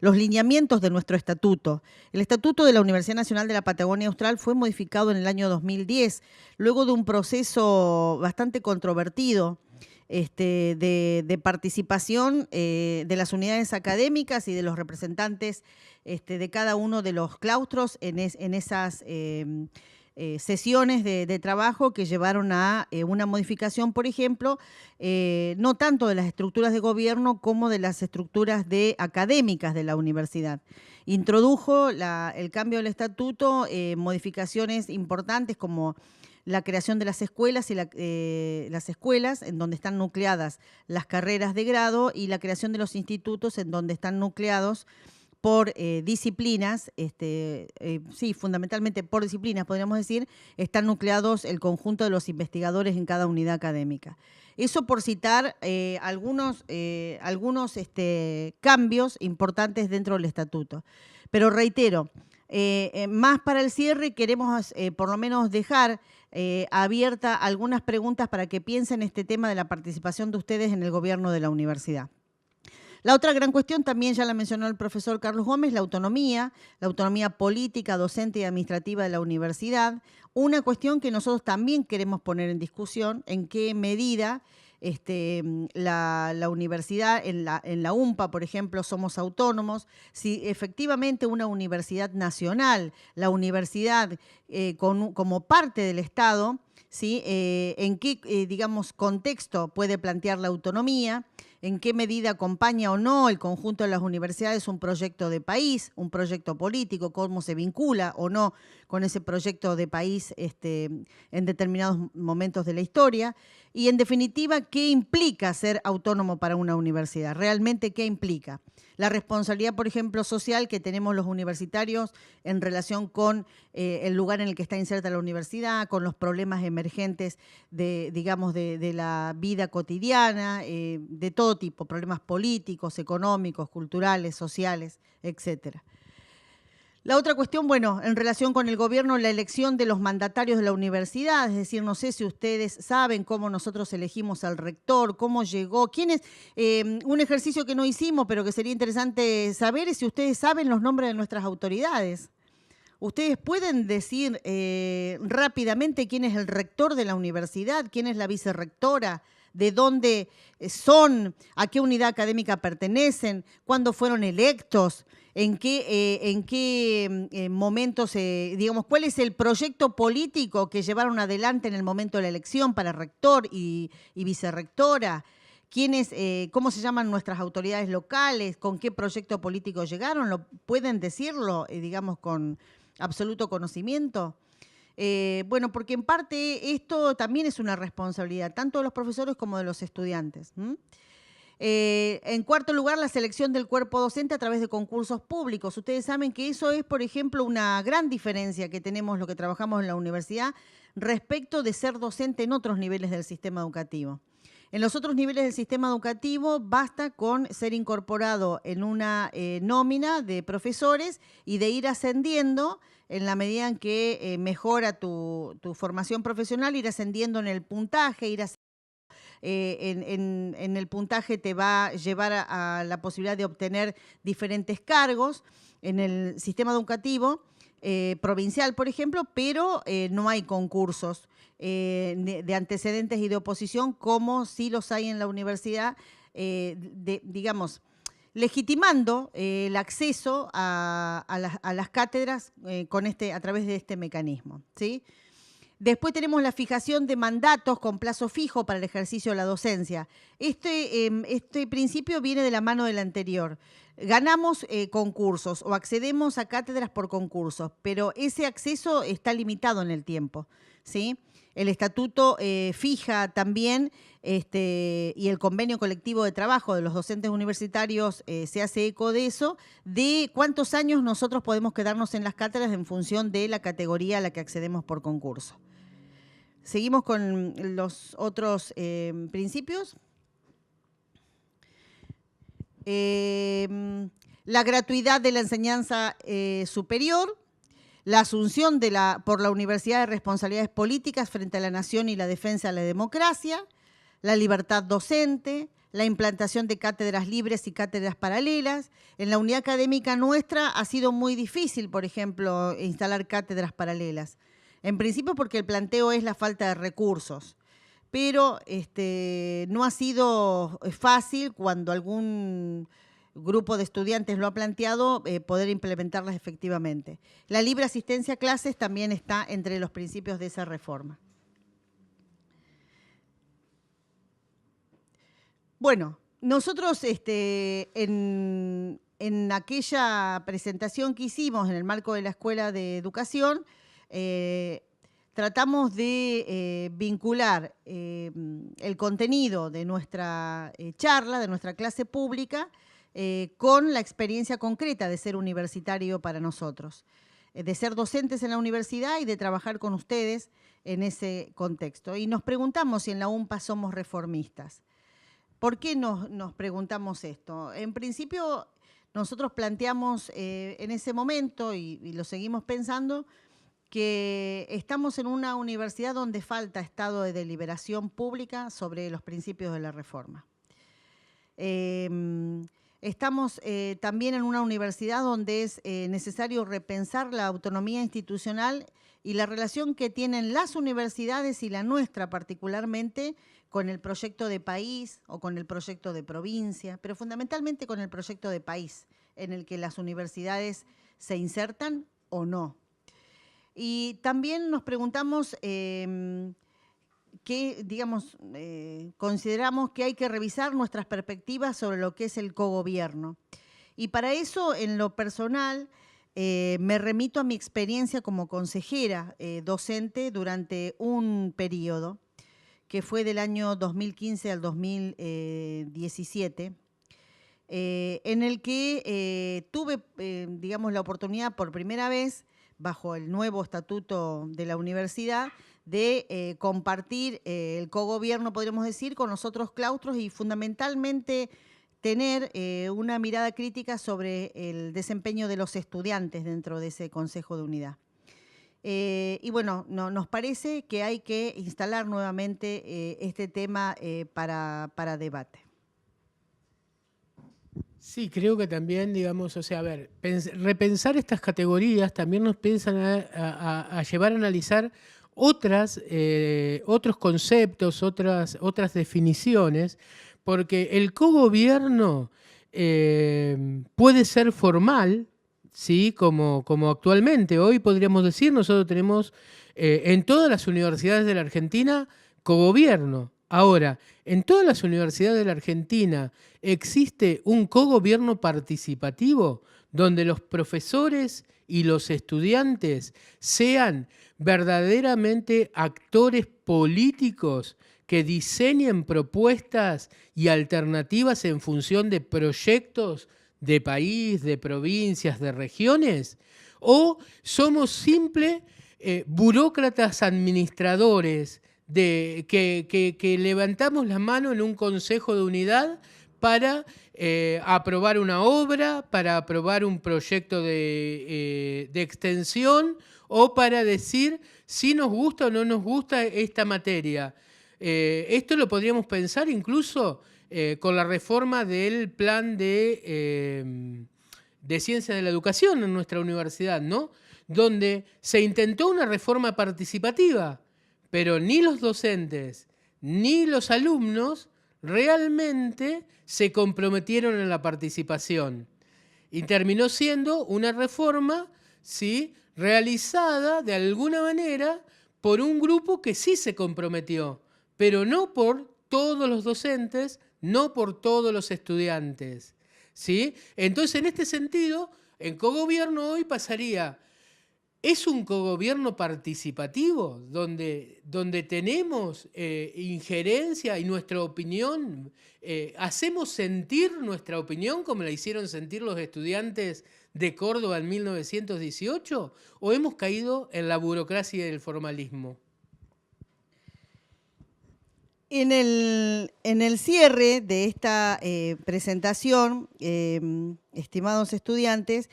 lineamientos de nuestro estatuto. El Estatuto de la Universidad Nacional de la Patagonia Austral fue modificado en el año 2010, luego de un proceso bastante controvertido de participación de las unidades académicas y de los representantes de cada uno de los claustros en esas sesiones de trabajo que llevaron a una modificación, por ejemplo, no tanto de las estructuras de gobierno como de las estructuras académicas de la universidad. Introdujo el cambio del estatuto, modificaciones importantes como la creación de las escuelas las escuelas en donde están nucleadas las carreras de grado y la creación de los institutos en donde están nucleados por disciplinas, sí, fundamentalmente por disciplinas, podríamos decir, están nucleados el conjunto de los investigadores en cada unidad académica. Eso por citar algunos cambios importantes dentro del estatuto. Pero reitero, más para el cierre queremos por lo menos dejar abierta algunas preguntas para que piensen este tema de la participación de ustedes en el gobierno de la universidad. La otra gran cuestión, también ya la mencionó el profesor Carlos Gómez, la autonomía política, docente y administrativa de la universidad. Una cuestión que nosotros también queremos poner en discusión, en qué medida la universidad, en la UMPA, por ejemplo, somos autónomos, si efectivamente una universidad nacional, la universidad como parte del Estado, ¿sí? En qué, digamos, contexto puede plantear la autonomía, en qué medida acompaña o no el conjunto de las universidades un proyecto de país, un proyecto político, cómo se vincula o no con ese proyecto de país en determinados momentos de la historia. Y, en definitiva, ¿qué implica ser autónomo para una universidad? ¿Realmente qué implica? La responsabilidad, por ejemplo, social que tenemos los universitarios en relación con el lugar en el que está inserta la universidad, con los problemas emergentes de la vida cotidiana, de todo tipo, problemas políticos, económicos, culturales, sociales, etcétera. La otra cuestión, bueno, en relación con el gobierno, la elección de los mandatarios de la universidad, es decir, no sé si ustedes saben cómo nosotros elegimos al rector, cómo llegó, quién es, un ejercicio que no hicimos, pero que sería interesante saber es si ustedes saben los nombres de nuestras autoridades. ¿Ustedes pueden decir rápidamente quién es el rector de la universidad, quién es la vicerrectora, de dónde son, a qué unidad académica pertenecen, cuándo fueron electos? ¿En qué momentos, digamos, cuál es el proyecto político que llevaron adelante en el momento de la elección para rector y vicerrectora? ¿Cómo se llaman nuestras autoridades locales? ¿Con qué proyecto político llegaron? ¿Pueden decirlo, digamos, con absoluto conocimiento? Bueno, porque en parte esto también es una responsabilidad, tanto de los profesores como de los estudiantes. En cuarto lugar, la selección del cuerpo docente a través de concursos públicos. Ustedes saben que eso es, por ejemplo, una gran diferencia que tenemos los que trabajamos en la universidad respecto de ser docente en otros niveles del sistema educativo. En los otros niveles del sistema educativo basta con ser incorporado en una nómina de profesores y de ir ascendiendo en la medida en que mejora tu formación profesional, ir ascendiendo en el puntaje, en el puntaje te va a llevar a la posibilidad de obtener diferentes cargos en el sistema educativo provincial, por ejemplo, pero no hay concursos de antecedentes y de oposición como sí los hay en la universidad, digamos, legitimando el acceso a las cátedras a través de este mecanismo, ¿sí? Después tenemos la fijación de mandatos con plazo fijo para el ejercicio de la docencia. Este principio viene de la mano del anterior. Ganamos concursos o accedemos a cátedras por concursos, pero ese acceso está limitado en el tiempo, ¿sí? El estatuto fija también, y el convenio colectivo de trabajo de los docentes universitarios se hace eco de eso, de cuántos años nosotros podemos quedarnos en las cátedras en función de la categoría a la que accedemos por concurso. Seguimos con los otros principios. La gratuidad de la enseñanza superior, la asunción por la universidad de responsabilidades políticas frente a la nación y la defensa de la democracia, la libertad docente, la implantación de cátedras libres y cátedras paralelas. En la unidad académica nuestra ha sido muy difícil, por ejemplo, instalar cátedras paralelas. En principio porque el planteo es la falta de recursos, pero no ha sido fácil cuando algún grupo de estudiantes lo ha planteado poder implementarlas efectivamente. La libre asistencia a clases también está entre los principios de esa reforma. Bueno, nosotros en aquella presentación que hicimos en el marco de la Escuela de Educación, tratamos de vincular el contenido de nuestra charla, de nuestra clase pública, con la experiencia concreta de ser universitario para nosotros, de ser docentes en la universidad y de trabajar con ustedes en ese contexto. Y nos preguntamos si en la UMPA somos reformistas. ¿Por qué nos preguntamos esto? En principio, nosotros planteamos en ese momento, y lo seguimos pensando, que estamos en una universidad donde falta estado de deliberación pública sobre los principios de la reforma. Estamos también en una universidad donde es necesario repensar la autonomía institucional y la relación que tienen las universidades y la nuestra particularmente con el proyecto de país o con el proyecto de provincia, pero fundamentalmente con el proyecto de país en el que las universidades se insertan o no. Y también nos preguntamos consideramos que hay que revisar nuestras perspectivas sobre lo que es el cogobierno. Y para eso, en lo personal, me remito a mi experiencia como consejera docente durante un periodo, que fue del año 2015 al 2017, en el que tuve, la oportunidad por primera vez, bajo el nuevo estatuto de la universidad, de compartir el cogobierno, podríamos decir, con los otros claustros y fundamentalmente tener una mirada crítica sobre el desempeño de los estudiantes dentro de ese Consejo de Unidad. Nos parece que hay que instalar nuevamente este tema para debate. Sí, creo que también, repensar estas categorías también nos piensan a llevar a analizar otros conceptos, otras definiciones, porque el cogobierno puede ser formal, ¿sí? Como actualmente. Hoy podríamos decir, nosotros tenemos en todas las universidades de la Argentina cogobierno. Ahora, en todas las universidades de la Argentina existe un cogobierno participativo donde los profesores y los estudiantes sean verdaderamente actores políticos que diseñen propuestas y alternativas en función de proyectos de país, de provincias, de regiones, o somos simples burócratas administradores que levantamos la mano en un consejo de unidad para aprobar una obra, para aprobar un proyecto de extensión o para decir si nos gusta o no nos gusta esta materia. Esto lo podríamos pensar incluso con la reforma del plan de ciencias de la educación en nuestra universidad, ¿no? Donde se intentó una reforma participativa, pero ni los docentes ni los alumnos realmente se comprometieron en la participación. Y terminó siendo una reforma, ¿sí?, realizada de alguna manera por un grupo que sí se comprometió, pero no por todos los docentes, no por todos los estudiantes, ¿sí? Entonces, en este sentido, el cogobierno hoy pasaría... ¿Es un cogobierno participativo donde tenemos injerencia y nuestra opinión? ¿Hacemos sentir nuestra opinión como la hicieron sentir los estudiantes de Córdoba en 1918? ¿O hemos caído en la burocracia y el formalismo? En el cierre de esta presentación, estimados estudiantes,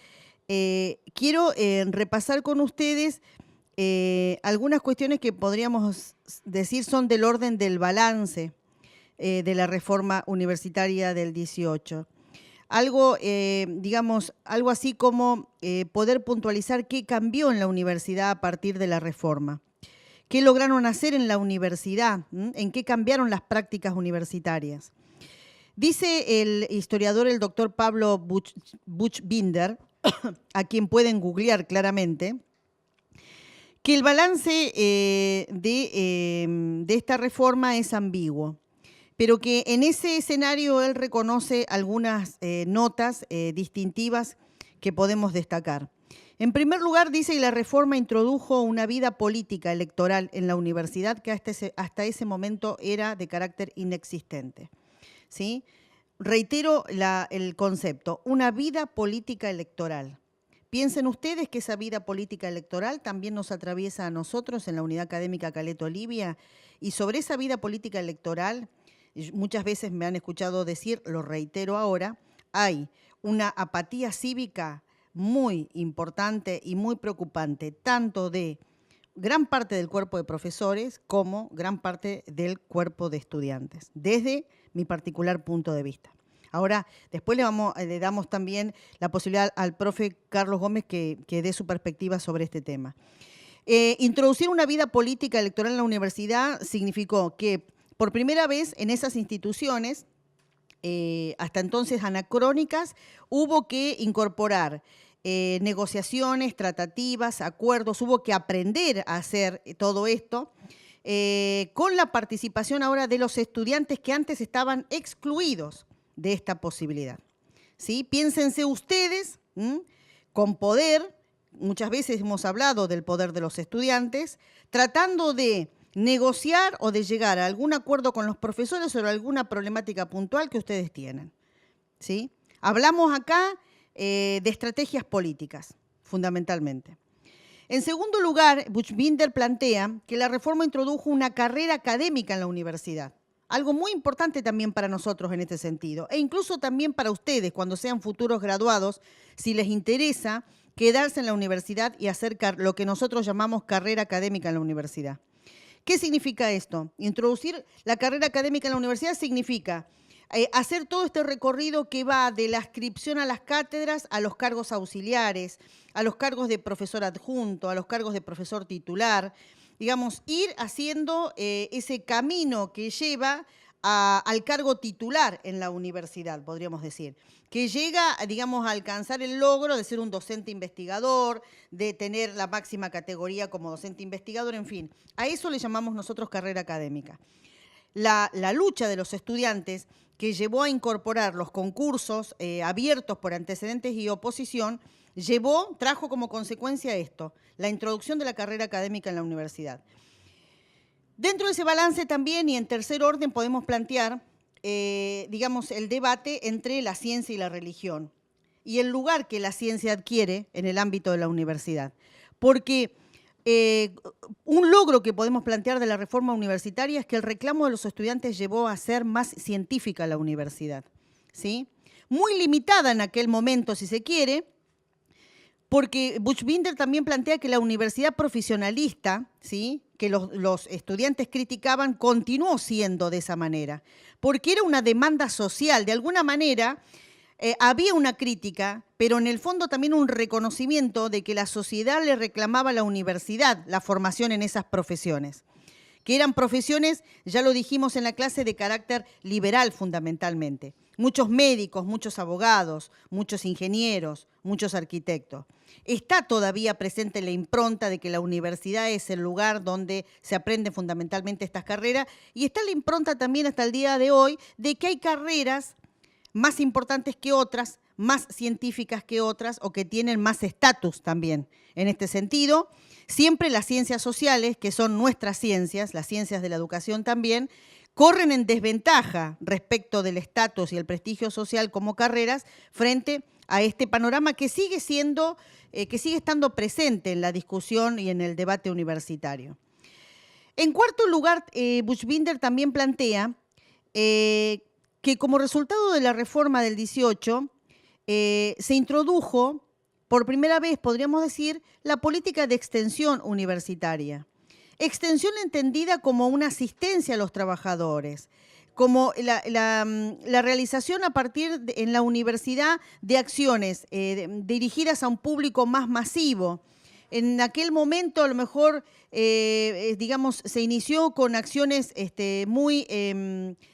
quiero repasar con ustedes algunas cuestiones que podríamos decir son del orden del balance de la reforma universitaria del 18. Algo así como poder puntualizar qué cambió en la universidad a partir de la reforma. ¿Qué lograron hacer en la universidad? ¿En qué cambiaron las prácticas universitarias? Dice el historiador, el doctor Pablo Buchbinder, a quien pueden googlear claramente, que el balance de esta reforma es ambiguo, pero que en ese escenario él reconoce algunas notas distintivas que podemos destacar. En primer lugar, dice que la reforma introdujo una vida política electoral en la universidad que hasta ese momento era de carácter inexistente, ¿sí? reitero el concepto, una vida política electoral. Piensen ustedes que esa vida política electoral también nos atraviesa a nosotros en la Unidad Académica Caleta Olivia, y sobre esa vida política electoral, muchas veces me han escuchado decir, lo reitero ahora, hay una apatía cívica muy importante y muy preocupante, tanto de gran parte del cuerpo de profesores como gran parte del cuerpo de estudiantes, desde mi particular punto de vista. Ahora, después le damos también la posibilidad al profe Carlos Gómez que dé su perspectiva sobre este tema. Introducir una vida política electoral en la universidad significó que por primera vez en esas instituciones, hasta entonces anacrónicas, hubo que incorporar negociaciones, tratativas, acuerdos, hubo que aprender a hacer todo esto con la participación ahora de los estudiantes que antes estaban excluidos de esta posibilidad. ¿Sí? Piénsense ustedes, con poder, muchas veces hemos hablado del poder de los estudiantes, tratando de negociar o de llegar a algún acuerdo con los profesores sobre alguna problemática puntual que ustedes tienen. ¿Sí? Hablamos acá de estrategias políticas, fundamentalmente. En segundo lugar, Buchbinder plantea que la reforma introdujo una carrera académica en la universidad. Algo muy importante también para nosotros en este sentido, e incluso también para ustedes cuando sean futuros graduados, si les interesa quedarse en la universidad y hacer lo que nosotros llamamos carrera académica en la universidad. ¿Qué significa esto? Introducir la carrera académica en la universidad significa hacer todo este recorrido que va de la adscripción a las cátedras a los cargos auxiliares, a los cargos de profesor adjunto, a los cargos de profesor titular, digamos, ir haciendo ese camino que lleva al cargo titular en la universidad, podríamos decir, que llega, digamos, a alcanzar el logro de ser un docente investigador, de tener la máxima categoría como docente investigador, en fin. A eso le llamamos nosotros carrera académica. La lucha de los estudiantes que llevó a incorporar los concursos abiertos por antecedentes y oposición, trajo como consecuencia esto, la introducción de la carrera académica en la universidad. Dentro de ese balance también, y en tercer orden, podemos plantear, digamos, el debate entre la ciencia y la religión y el lugar que la ciencia adquiere en el ámbito de la universidad. Porque un logro que podemos plantear de la reforma universitaria es que el reclamo de los estudiantes llevó a ser más científica la universidad, ¿sí? Muy limitada en aquel momento, si se quiere, porque Buchbinder también plantea que la universidad profesionalista, ¿sí?, que los estudiantes criticaban, continuó siendo de esa manera, porque era una demanda social. De alguna manera había una crítica, pero en el fondo también un reconocimiento de que la sociedad le reclamaba a la universidad la formación en esas profesiones, que eran profesiones, ya lo dijimos en la clase, de carácter liberal fundamentalmente. Muchos médicos, muchos abogados, muchos ingenieros, muchos arquitectos. Está todavía presente la impronta de que la universidad es el lugar donde se aprenden fundamentalmente estas carreras, y está la impronta también hasta el día de hoy de que hay carreras más importantes que otras, más científicas que otras, o que tienen más estatus también. En este sentido, siempre las ciencias sociales, que son nuestras ciencias, las ciencias de la educación también, corren en desventaja respecto del estatus y el prestigio social como carreras frente a este panorama que sigue estando presente en la discusión y en el debate universitario. En cuarto lugar, Buchbinder también plantea que como resultado de la reforma del 18 se introdujo por primera vez, podríamos decir, la política de extensión universitaria. Extensión entendida como una asistencia a los trabajadores, como la realización a partir en la universidad de acciones dirigidas a un público más masivo. En aquel momento, a lo mejor, digamos, se inició con acciones muy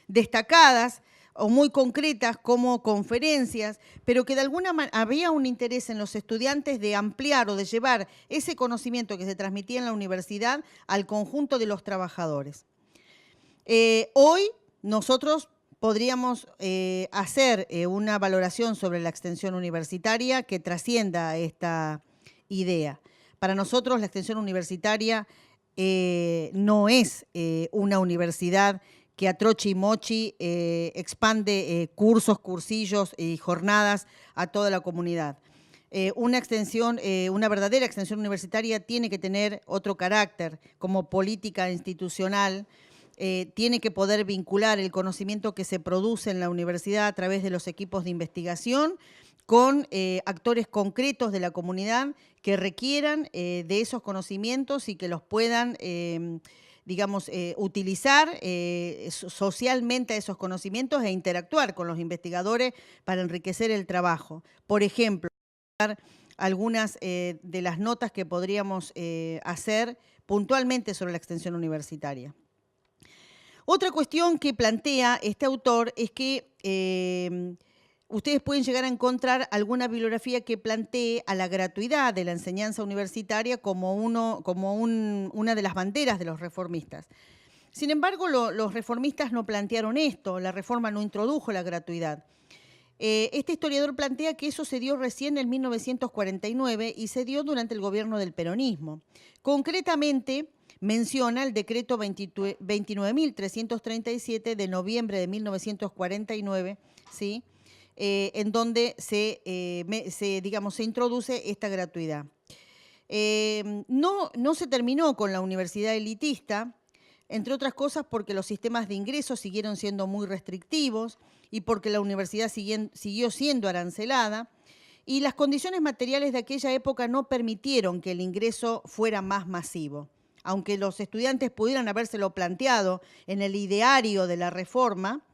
destacadas o muy concretas como conferencias, pero que de alguna manera había un interés en los estudiantes de ampliar o de llevar ese conocimiento que se transmitía en la universidad al conjunto de los trabajadores. Hoy nosotros podríamos hacer una valoración sobre la extensión universitaria que trascienda esta idea. Para nosotros la extensión universitaria no es una universidad que Atrochi y Mochi expande cursos, cursillos y jornadas a toda la comunidad. Una verdadera extensión universitaria tiene que tener otro carácter como política institucional, tiene que poder vincular el conocimiento que se produce en la universidad a través de los equipos de investigación con actores concretos de la comunidad que requieran de esos conocimientos y que los puedan, utilizar socialmente a esos conocimientos e interactuar con los investigadores para enriquecer el trabajo. Por ejemplo, algunas de las notas que podríamos hacer puntualmente sobre la extensión universitaria. Otra cuestión que plantea este autor es que ustedes pueden llegar a encontrar alguna bibliografía que plantee a la gratuidad de la enseñanza universitaria como una de las banderas de los reformistas. Sin embargo, los reformistas no plantearon esto, la reforma no introdujo la gratuidad. Este historiador plantea que eso se dio recién en 1949 y se dio durante el gobierno del peronismo. Concretamente, menciona el decreto 29.337 de noviembre de 1949, ¿sí? En donde se introduce esta gratuidad. No se terminó con la universidad elitista, entre otras cosas porque los sistemas de ingresos siguieron siendo muy restrictivos y porque la universidad siguió siendo arancelada, y las condiciones materiales de aquella época no permitieron que el ingreso fuera más masivo. Aunque los estudiantes pudieran habérselo planteado en el ideario de la reforma,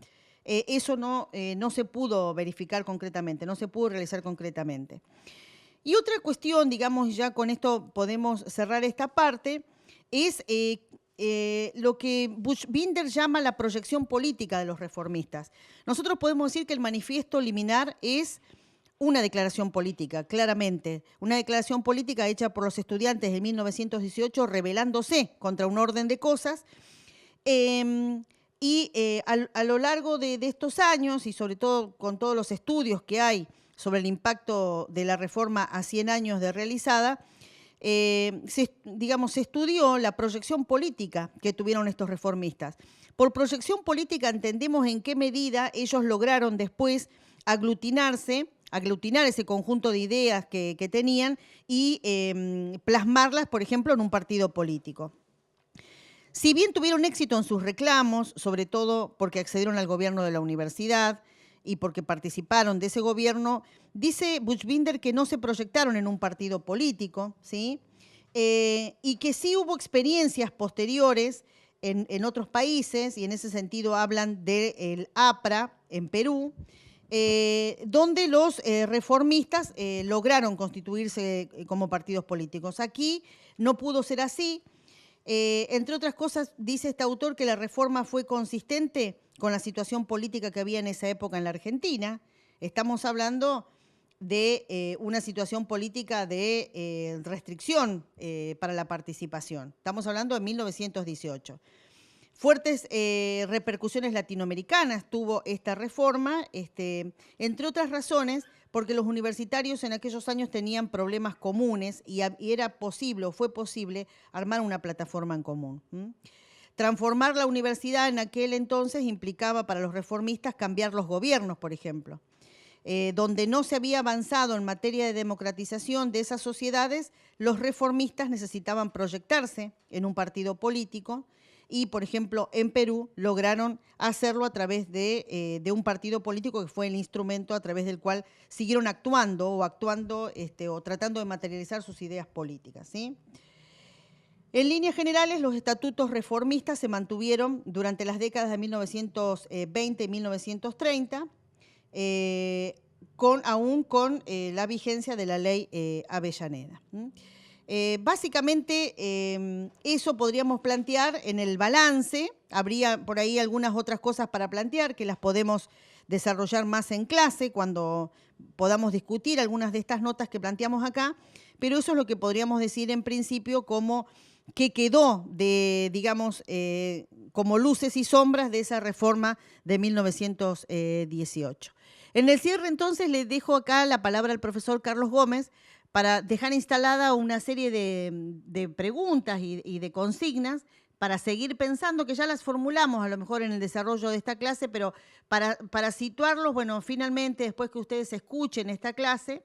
eso no se pudo verificar concretamente, no se pudo realizar concretamente. Y otra cuestión, digamos, ya con esto podemos cerrar esta parte, es lo que Buchbinder llama la proyección política de los reformistas. Nosotros podemos decir que el manifiesto liminar es una declaración política, claramente, una declaración política hecha por los estudiantes de 1918 rebelándose contra un orden de cosas, a lo largo de estos años, y sobre todo con todos los estudios que hay sobre el impacto de la reforma a 100 años de realizada, se estudió la proyección política que tuvieron estos reformistas. Por proyección política entendemos en qué medida ellos lograron después aglutinar ese conjunto de ideas que tenían y plasmarlas, por ejemplo, en un partido político. Si bien tuvieron éxito en sus reclamos, sobre todo porque accedieron al gobierno de la universidad y porque participaron de ese gobierno, dice Buchbinder que no se proyectaron en un partido político, ¿sí? Y que sí hubo experiencias posteriores en otros países, y en ese sentido hablan del APRA en Perú, donde los reformistas lograron constituirse como partidos políticos. Aquí no pudo ser así. Entre otras cosas, dice este autor que la reforma fue consistente con la situación política que había en esa época en la Argentina. Estamos hablando de una situación política de restricción para la participación. Estamos hablando de 1918. Fuertes repercusiones latinoamericanas tuvo esta reforma, entre otras razones, porque los universitarios en aquellos años tenían problemas comunes y era posible, o fue posible, armar una plataforma en común. Transformar la universidad en aquel entonces implicaba para los reformistas cambiar los gobiernos, por ejemplo. Donde no se había avanzado en materia de democratización de esas sociedades, los reformistas necesitaban proyectarse en un partido político y, por ejemplo, en Perú lograron hacerlo a través de un partido político que fue el instrumento a través del cual siguieron actuando o tratando de materializar sus ideas políticas, ¿sí? En líneas generales, los estatutos reformistas se mantuvieron durante las décadas de 1920 y 1930, aún con la vigencia de la ley Avellaneda. Básicamente, eso podríamos plantear en el balance. Habría por ahí algunas otras cosas para plantear que las podemos desarrollar más en clase cuando podamos discutir algunas de estas notas que planteamos acá, pero eso es lo que podríamos decir en principio como que quedó como luces y sombras de esa reforma de 1918. En el cierre, entonces, le dejo acá la palabra al profesor Carlos Gómez para dejar instalada una serie de preguntas y de consignas para seguir pensando, que ya las formulamos a lo mejor en el desarrollo de esta clase, pero para situarlos, bueno, finalmente, después que ustedes escuchen esta clase,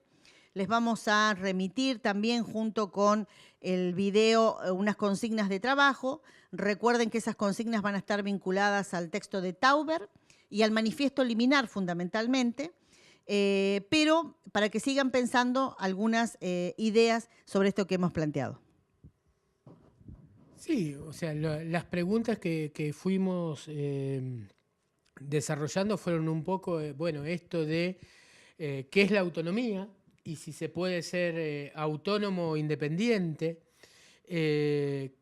les vamos a remitir también junto con el video unas consignas de trabajo. Recuerden que esas consignas van a estar vinculadas al texto de Tauber y al manifiesto liminar fundamentalmente, pero para que sigan pensando algunas ideas sobre esto que hemos planteado. Sí, o sea, las preguntas que fuimos desarrollando fueron un poco, bueno, esto de qué es la autonomía y si se puede ser autónomo o independiente, qué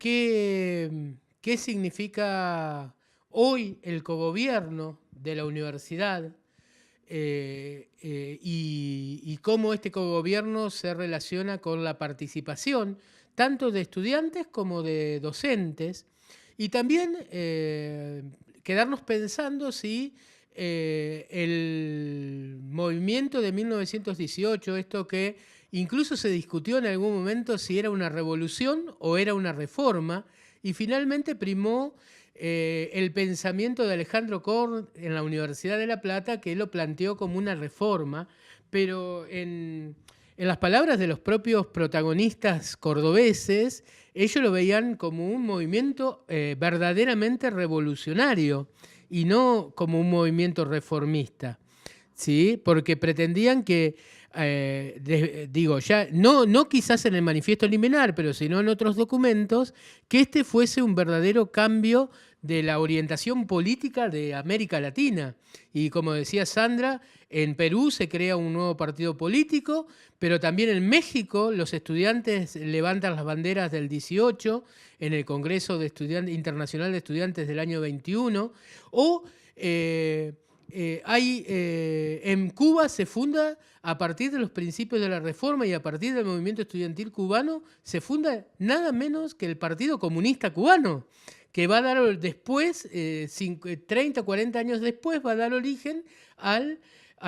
significa hoy el cogobierno de la universidad y cómo este cogobierno se relaciona con la participación tanto de estudiantes como de docentes, y también quedarnos pensando si el movimiento de 1918, esto que incluso se discutió en algún momento si era una revolución o era una reforma, y finalmente primó el pensamiento de Alejandro Korn en la Universidad de La Plata, que lo planteó como una reforma, pero en las palabras de los propios protagonistas cordobeses, ellos lo veían como un movimiento verdaderamente revolucionario y no como un movimiento reformista, ¿sí? Porque pretendían que, ya no quizás en el manifiesto liminar, pero sino en otros documentos, que este fuese un verdadero cambio de la orientación política de América Latina. Y como decía Sandra, en Perú se crea un nuevo partido político, pero también en México los estudiantes levantan las banderas del 18 en el Congreso Internacional de Estudiantes del año 21, o en Cuba se funda, a partir de los principios de la reforma y a partir del movimiento estudiantil cubano, se funda nada menos que el Partido Comunista Cubano, que va a dar después, 30, 40 años después, va a dar origen a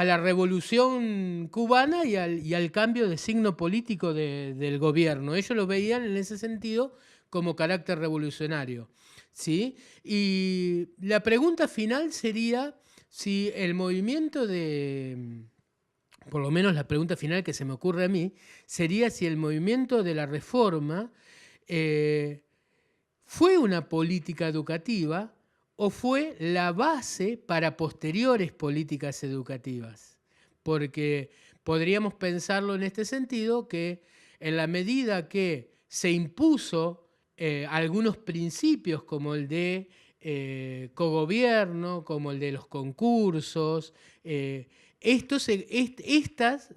la revolución cubana y al cambio de signo político del gobierno. Ellos lo veían en ese sentido como carácter revolucionario, ¿sí? Y la pregunta final sería si el movimiento por lo menos la pregunta final que se me ocurre a mí, sería si el movimiento de la reforma fue una política educativa o fue la base para posteriores políticas educativas. Porque podríamos pensarlo en este sentido, que en la medida que se impuso algunos principios como el de cogobierno, como el de los concursos, estas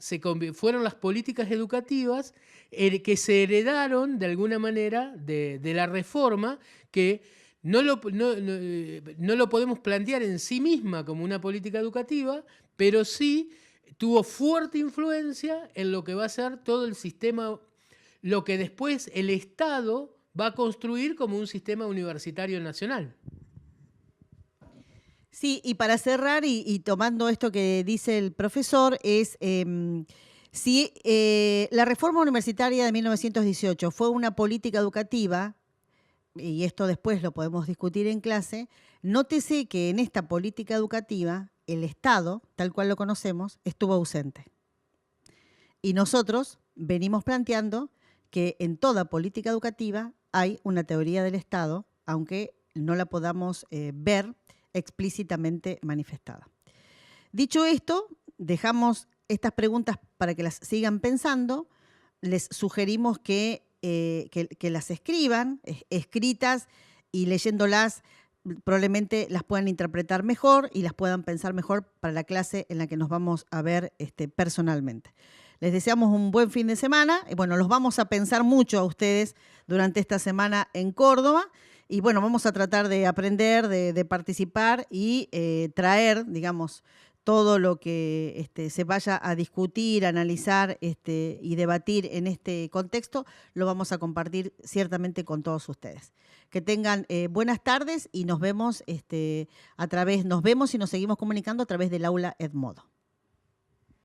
fueron las políticas educativas que se heredaron de alguna manera de la reforma, que no lo podemos plantear en sí misma como una política educativa, pero sí tuvo fuerte influencia en lo que va a ser todo el sistema, lo que después el Estado va a construir como un sistema universitario nacional. Sí, y para cerrar y tomando esto que dice el profesor, es si la reforma universitaria de 1918 fue una política educativa, y esto después lo podemos discutir en clase, nótese que en esta política educativa el Estado, tal cual lo conocemos, estuvo ausente. Y nosotros venimos planteando que en toda política educativa hay una teoría del Estado, aunque no la podamos ver explícitamente manifestada. Dicho esto, dejamos estas preguntas para que las sigan pensando. Les sugerimos que las escriban, escritas, y leyéndolas probablemente las puedan interpretar mejor y las puedan pensar mejor para la clase en la que nos vamos a ver personalmente. Les deseamos un buen fin de semana. Y bueno, los vamos a pensar mucho a ustedes durante esta semana en Córdoba. Y bueno, vamos a tratar de aprender, de participar y traer, digamos, todo lo que se vaya a discutir, analizar y debatir en este contexto, lo vamos a compartir ciertamente con todos ustedes. Que tengan buenas tardes y nos vemos nos vemos y nos seguimos comunicando a través del aula Edmodo.